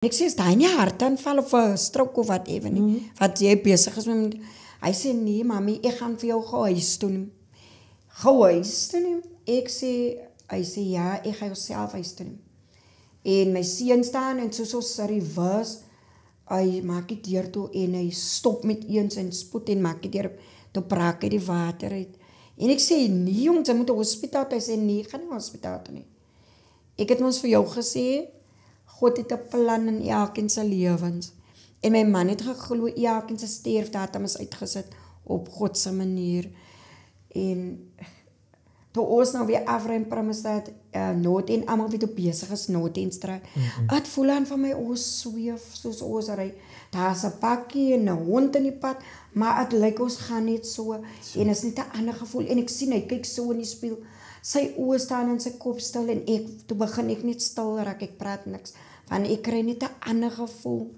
Ek sê, is daai nie hartaanval of 'n stroke of whatever nie, wat jy besig is met. Hy sê, nee mami, ek gaan vir jou gou huis toe neem. Gou huis toe neem? Hy sê, ja, ek gaan jou self huis toe neem. En my seun staan en soos reverse, hy maak die deur toe en hy stop met eens en spoed en maak die deur, toe braak hy die water uit. En ek sê, nee jongens, jy moet 'n hospitaal toe. Hy sê, nee, ek gaan nie hospitaal toe nie. Ek het ons vir jou gesê, God het 'n plan in elkeen se lewens. En my man het geglo, elkeen se sterfdatum is uitgesit op God se manier. En toe ons nou weer afruim Prinsstraat, Noord en almal wat besig is Noord en straat. Het voel aan van my ons sweef soos ons ry. Daar's 'n pakkie en 'n hond in die pad, maar dit lyk ons gaan net so en is net 'n ander gevoel en ek sien hy kyk so in die spieël. Sy oë staan in sy kop stil en toe begin ek net stil raak, ek praat niks, want ek kry net 'n ander gevoel.